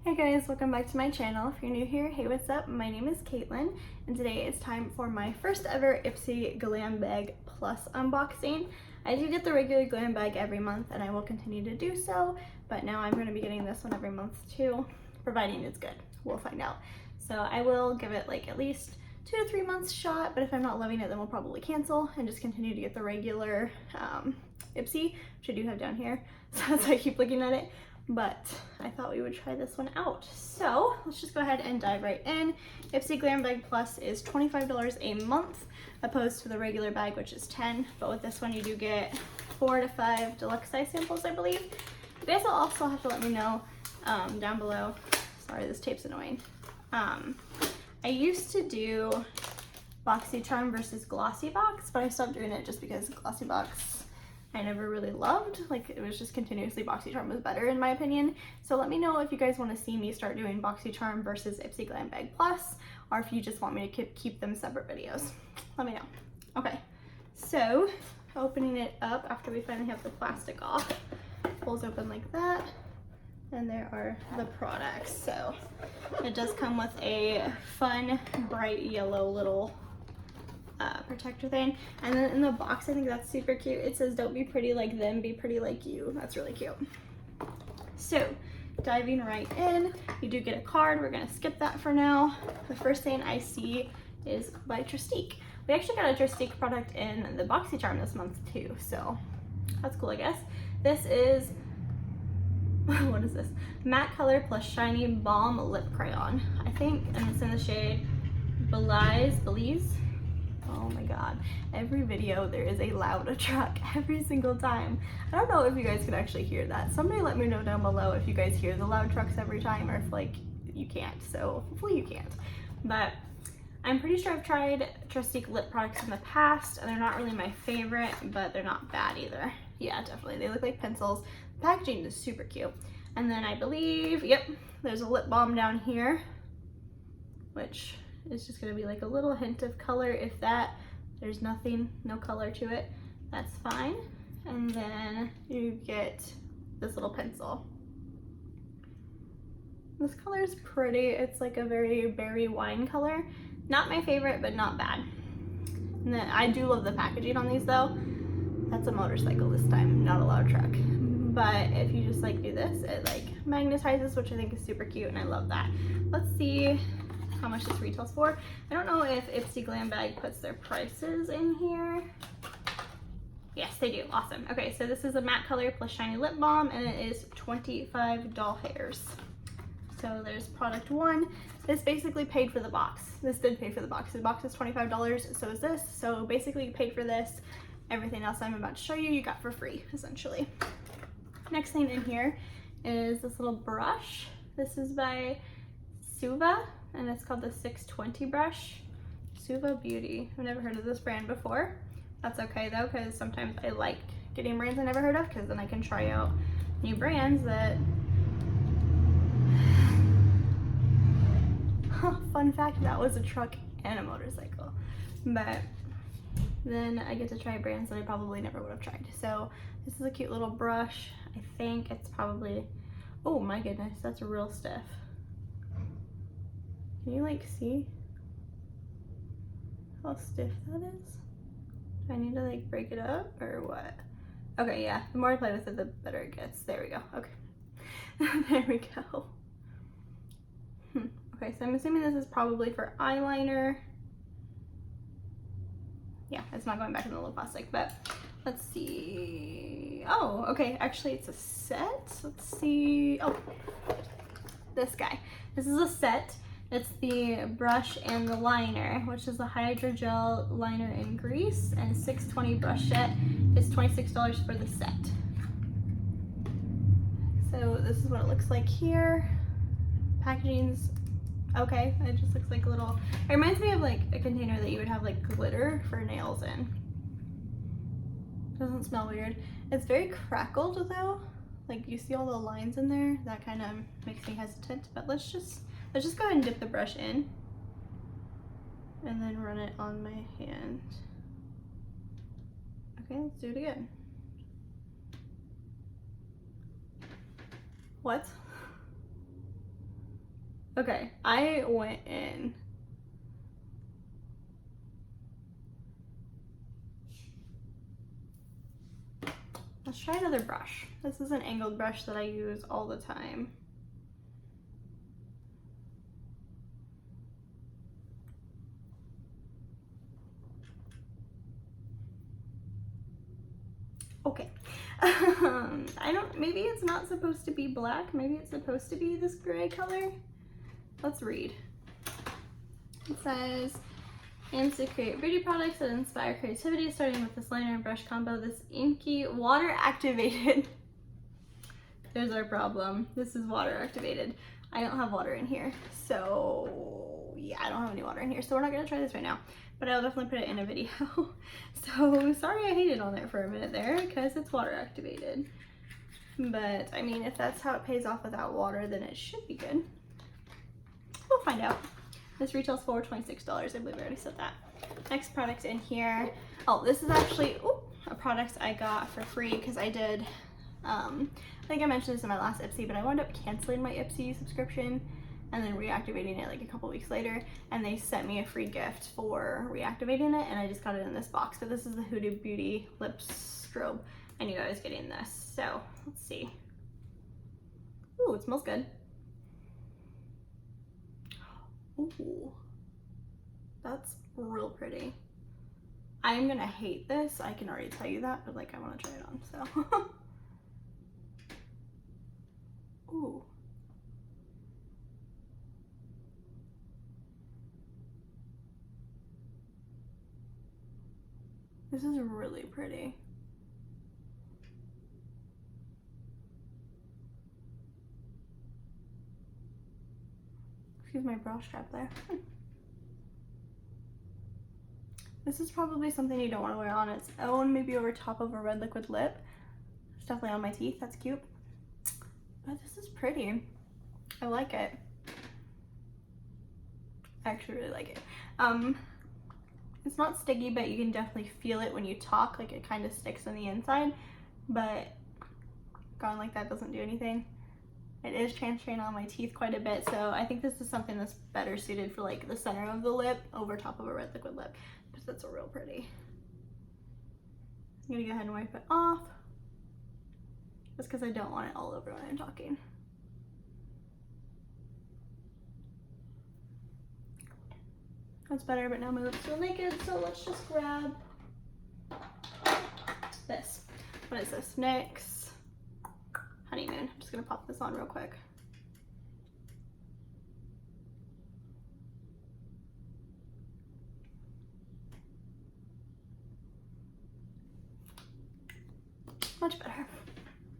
Hey guys, welcome back to my channel. If you're new here, hey, what's up? My name is Caitlin, and today is time for my first ever Ipsy Glam Bag Plus unboxing. I do get the regular Glam Bag every month, and I will continue to do so, but now I'm going to be getting this one every month too, providing it's good. We'll find out. So I will give it like at least 2 to 3 months shot, but if I'm not loving it, then we'll probably cancel and just continue to get the regular Ipsy, which I do have down here, so that's why I keep looking at it. But I thought we would try this one out. So let's just go ahead and dive right in. Ipsy Glam Bag Plus is $25 a month, opposed to the regular bag, which is $10. But with this one, you do get 4 to 5 deluxe size samples, I believe. You guys will also have to let me know down below. Sorry, this tape's annoying. I used to do BoxyCharm versus Glossy Box, but I stopped doing it just because Glossy Box I never really loved. Like, it was just continuously BoxyCharm was better in my opinion. So let me know if you guys want to see me start doing BoxyCharm versus Ipsy Glam Bag Plus, or if you just want me to keep them separate videos. Let me know. Okay, so opening it up after we finally have the plastic off, pulls open like that, and there are the products. So it does come with a fun bright yellow little protector thing, and then in the box, I think that's super cute. It says, "Don't be pretty like them, be pretty like you." That's really cute. So diving right in, you do get a card. We're gonna skip that for now. The first thing I see is by Tristique. We actually got a Tristique product in the BoxyCharm this month too, so that's cool, I guess. This is what is this? Matte color plus shiny balm lip crayon, I think, and it's in the shade Belize. Oh my god, every video there is a loud truck every single time. I don't know if you guys can actually hear that. Somebody let me know down below if you guys hear the loud trucks every time, or if like you can't. So hopefully you can't. But I'm pretty sure I've tried Tristique lip products in the past, and they're not really my favorite, but they're not bad either. Yeah, definitely. They look like pencils. The packaging is super cute. And then I believe, yep, there's a lip balm down here, which it's just gonna be like a little hint of color, if that. There's nothing, no color to it, that's fine. And then you get this little pencil. This color is pretty. It's like a very berry wine color. Not my favorite, but not bad. And then I do love the packaging on these though. That's a motorcycle this time, not a loud truck. But if you just like do this, it like magnetizes, which I think is super cute, and I love that. Let's see how much this retails for. I don't know if Ipsy Glam Bag puts their prices in here. Yes, they do. Awesome. Okay, so this is a matte color plus shiny lip balm, and it is 25 doll hairs. So there's product one. This basically paid for the box. This did pay for the box. The box is $25, so is this. So basically you paid for this. Everything else I'm about to show you, you got for free, essentially. Next thing in here is this little brush. This is by Suva, and it's called the 620 brush. Suva Beauty. I've never heard of this brand before. That's okay though, because sometimes I like getting brands I never heard of, because then I can try out new brands that... Fun fact, that was a truck and a motorcycle. But then I get to try brands that I probably never would have tried. So this is a cute little brush. I think it's probably, oh my goodness, that's real stiff. Can you like see how stiff that is? Do I need to like break it up or what? Okay, yeah, the more I play with it, the better it gets. There we go, okay. There we go. Okay, so I'm assuming this is probably for eyeliner. Yeah, it's not going back in the little plastic, but let's see. Oh, okay, actually it's a set. Let's see. Oh, this guy. This is a set. It's the brush and the liner, which is the hydrogel liner in grease, and 620 brush set is $26 for the set. So this is what it looks like here. Packaging's okay. It just looks like a little, it reminds me of like a container that you would have like glitter for nails in. Doesn't smell weird. It's very crackled though. Like you see all the lines in there. That kind of makes me hesitant, but let's just go ahead and dip the brush in and then run it on my hand. Okay, let's do it again. What? Okay, I went in. Let's try another brush. This is an angled brush that I use all the time. Okay. I don't, maybe it's not supposed to be black. Maybe it's supposed to be this gray color. Let's read. It says, aims to create beauty products that inspire creativity, starting with this liner and brush combo. This inky, water activated. There's our problem. This is water activated. I don't have water in here. So yeah, I don't have any water in here. So we're not gonna try this right now, but I'll definitely put it in a video. So sorry I hated on it for a minute there because it's water activated. But I mean, if that's how it pays off without water, then it should be good. We'll find out. This retails for $26. I believe I already said that. Next product in here. Oh, this is actually a product I got for free because I did, I think I mentioned this in my last Ipsy, but I wound up canceling my Ipsy subscription and then reactivating it like a couple weeks later, and they sent me a free gift for reactivating it, and I just got it in this box. So this is the Huda Beauty Lip Strobe. I knew I was getting this, so let's see. Ooh, it smells good. Ooh, that's real pretty. I'm gonna hate this, I can already tell you that, but like I wanna try it on, so. Ooh. This is really pretty. Excuse my bra strap there. This is probably something you don't want to wear on its own, maybe over top of a red liquid lip. It's definitely on my teeth, that's cute. But this is pretty. I like it. I actually really like it. It's not sticky, but you can definitely feel it when you talk, like it kind of sticks on the inside, but going like that doesn't do anything. It is transferring on my teeth quite a bit, so I think this is something that's better suited for like the center of the lip over top of a red liquid lip, because that's a real pretty. I'm gonna go ahead and wipe it off, just because I don't want it all over when I'm talking. That's better, but now my lips feel naked, so let's just grab this. What is this? NYX Honeymoon. I'm just gonna pop this on real quick. Much better.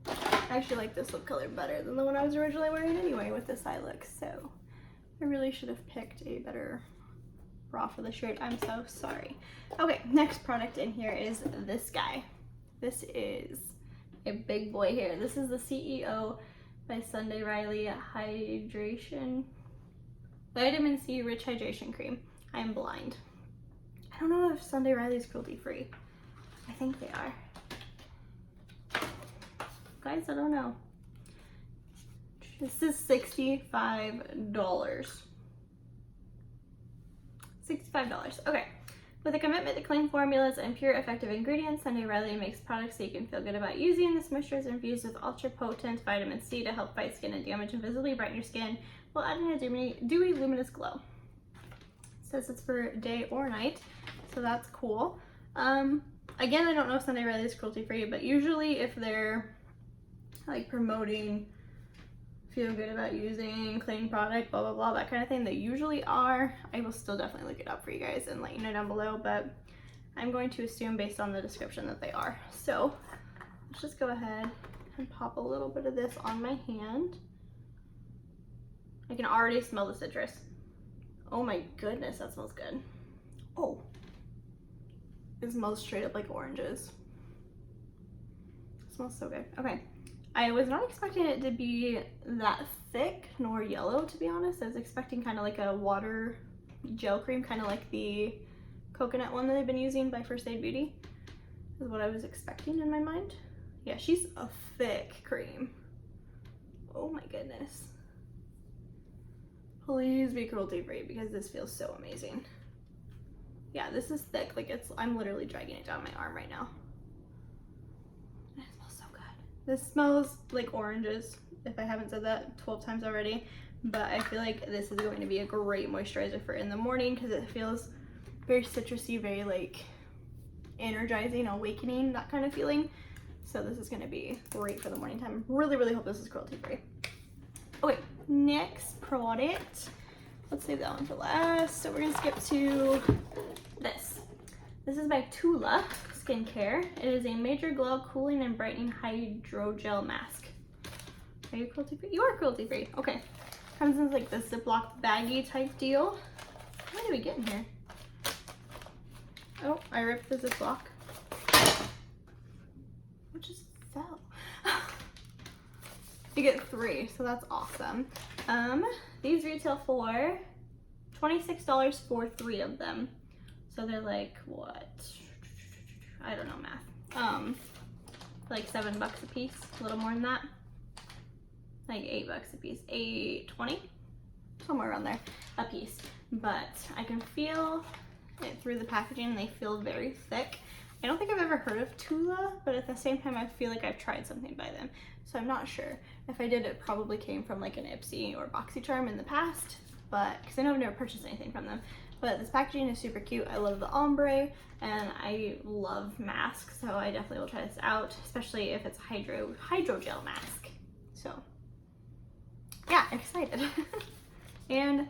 I actually like this lip color better than the one I was originally wearing anyway with this eye look, so I really should have picked a better bra for the shirt. I'm so sorry. Okay, next product in here is this guy. This is a big boy here. This is the CEO by Sunday Riley Vitamin C Rich Hydration Cream. I am blind. I don't know if Sunday Riley is cruelty free. I think they are. Guys, I don't know. This is $65. $65. Okay. With a commitment to clean formulas and pure effective ingredients, Sunday Riley makes products so you can feel good about using. This moisturizer infused with ultra potent vitamin C to help fight skin and damage and visibly brighten your skin while adding a dewy luminous glow. It says it's for day or night, so that's cool. Again, I don't know if Sunday Riley is cruelty free, but usually if they're like promoting feel good about using clean product, blah blah blah, that kind of thing, they usually are. I will still definitely look it up for you guys and let you know down below, but I'm going to assume based on the description that they are. So let's just go ahead and pop a little bit of this on my hand. I can already smell the citrus. Oh my goodness, that smells good. Oh, it smells straight up like oranges. It smells so good. Okay. I was not expecting it to be that thick nor yellow, to be honest. I was expecting kind of like a water gel cream, kind of like the coconut one that I've been using by First Aid Beauty, is what I was expecting in my mind. Yeah, she's a thick cream. Oh my goodness. Please be cruelty free because this feels so amazing. Yeah, this is thick. Like I'm literally dragging it down my arm right now. And it smells so good. This smells like oranges, if I haven't said that 12 times already. But I feel like this is going to be a great moisturizer for in the morning because it feels very citrusy, very like energizing, awakening, that kind of feeling. So this is going to be great for the morning time. Really, really hope this is cruelty free. Okay, next product. Let's save that one for last. So we're gonna skip to this. This is by Tula Skincare. It is a Major Glow Cooling and Brightening Hydrogel Mask. Are you cruelty free? You are cruelty free. Okay. Comes in like this Ziploc baggy type deal. What did we get in here? Oh, I ripped the Ziploc. What just fell? You get 3, so that's awesome. These retail for $26 for 3 of them. So they're like, what? I don't know math. Like $7 a piece, a little more than that. Like $8 a piece, $8.20, somewhere around there a piece. But I can feel it through the packaging. They feel very thick. I don't think I've ever heard of Tula, but at the same time, I feel like I've tried something by them. So I'm not sure. If I did, it probably came from like an Ipsy or BoxyCharm in the past, but because I know I've never purchased anything from them. But this packaging is super cute. I love the ombre and I love masks, so I definitely will try this out, especially if it's a hydrogel mask. So yeah, excited. And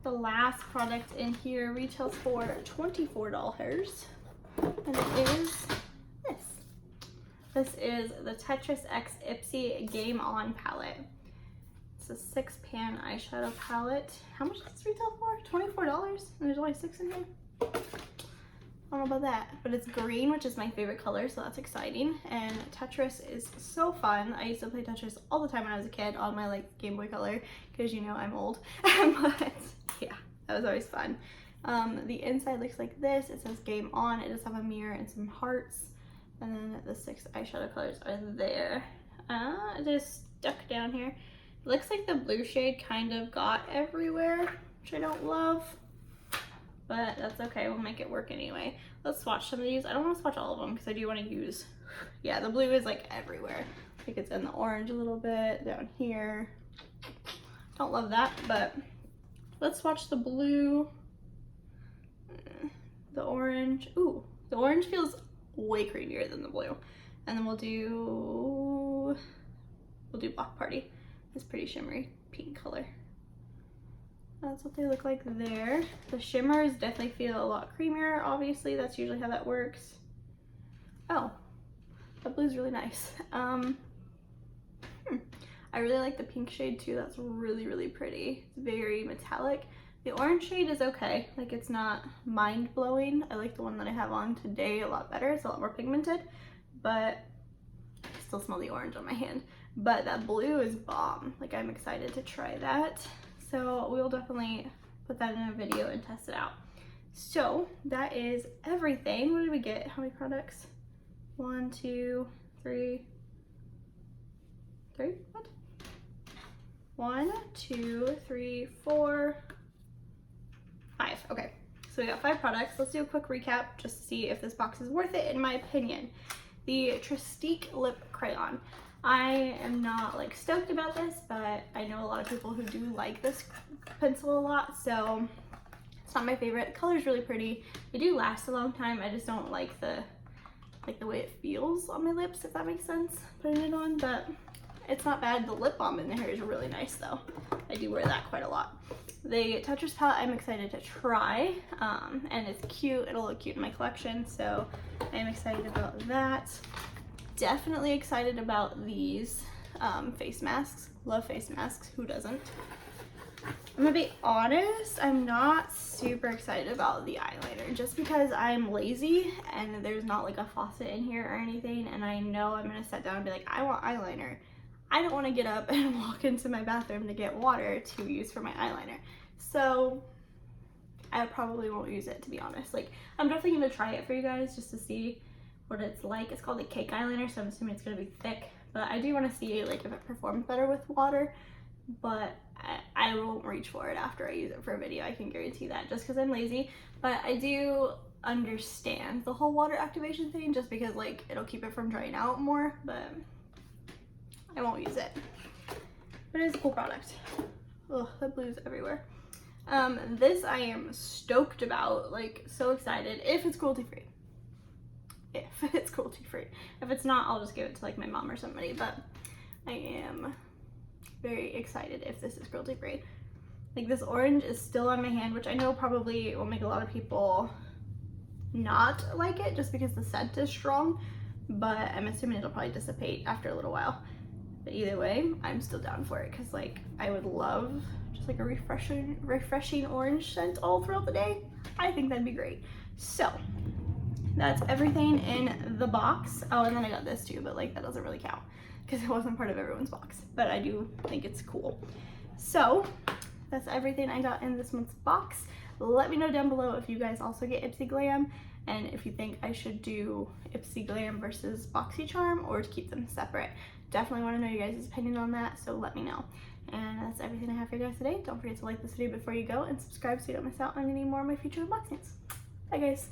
the last product in here retails for $24. And it is this. This is the Tetris X Ipsy Game On palette. It's a 6-pan eyeshadow palette. How much does this retail for? $24? And there's only 6 in here? I don't know about that. But it's green, which is my favorite color, so that's exciting. And Tetris is so fun. I used to play Tetris all the time when I was a kid on my like Game Boy Color, because you know I'm old. But yeah, that was always fun. The inside looks like this. It says Game On. It does have a mirror and some hearts. And then the 6 eyeshadow colors are there. It is stuck down here. It looks like the blue shade kind of got everywhere, which I don't love. But that's okay. We'll make it work anyway. Let's swatch some of these. I don't want to swatch all of them because I do want to use... Yeah, the blue is like everywhere. I think it's in the orange a little bit, down here. Don't love that, but let's swatch the blue. The orange. Ooh, the orange feels way creamier than the blue. And then we'll do Block Party. This pretty shimmery pink color. That's what they look like there. The shimmers definitely feel a lot creamier. Obviously, that's usually how that works. Oh, that blue's really nice. I really like the pink shade too. That's really, really pretty. It's very metallic. The orange shade is okay. Like, it's not mind-blowing. I like the one that I have on today a lot better. It's a lot more pigmented, but I still smell the orange on my hand. But that blue is bomb. Like, I'm excited to try that. So we'll definitely put that in a video and test it out. So that is everything. What did we get? How many products? 1, 2, 3. What? 1, 2, 3, 4, 5. Okay, so we got 5 products. Let's do a quick recap just to see if this box is worth it in my opinion. The Tristique Lip Crayon. I am not like stoked about this, but I know a lot of people who do like this pencil a lot, so it's not my favorite. The color's really pretty. They do last a long time. I just don't like the way it feels on my lips, if that makes sense, putting it on, but it's not bad. The lip balm in here is really nice though. I do wear that quite a lot. The Tetris palette I'm excited to try, and it's cute. It'll look cute in my collection, so I'm excited about that. Definitely excited about these face masks. Love face masks, who doesn't? I'm gonna be honest, I'm not super excited about the eyeliner just because I'm lazy and there's not like a faucet in here or anything, and I know I'm gonna sit down and be like, I want eyeliner. I don't want to get up and walk into my bathroom to get water to use for my eyeliner. So I probably won't use it, to be honest. Like, I'm definitely gonna try it for you guys just to see what it's like. It's called a cake eyeliner, so I'm assuming it's gonna be thick, but I do want to see like if it performs better with water. but I won't reach for it after I use it for a video. I can guarantee that, just because I'm lazy. But I do understand the whole water activation thing, just because like it'll keep it from drying out more, but I won't use it. But it is a cool product. Ugh, that blue's everywhere. This I am stoked about, like so excited, if it's cruelty free. If it's cruelty free. If it's not, I'll just give it to like my mom or somebody, but I am very excited if this is cruelty free. Like this orange is still on my hand, which I know probably will make a lot of people not like it just because the scent is strong, but I'm assuming it'll probably dissipate after a little while. But either way, I'm still down for it, because like I would love just like a refreshing orange scent all throughout the day. I think that'd be great. So that's everything in the box. Oh, and then I got this too, but like that doesn't really count because it wasn't part of everyone's box, but I do think it's cool. So that's everything I got in this month's box. Let me know down below if you guys also get Ipsy Glam, and if you think I should do Ipsy Glam versus BoxyCharm or to keep them separate. Definitely want to know your guys' opinion on that, so let me know. And that's everything I have for you guys today. Don't forget to like this video before you go and subscribe so you don't miss out on any more of my future unboxings. Bye guys.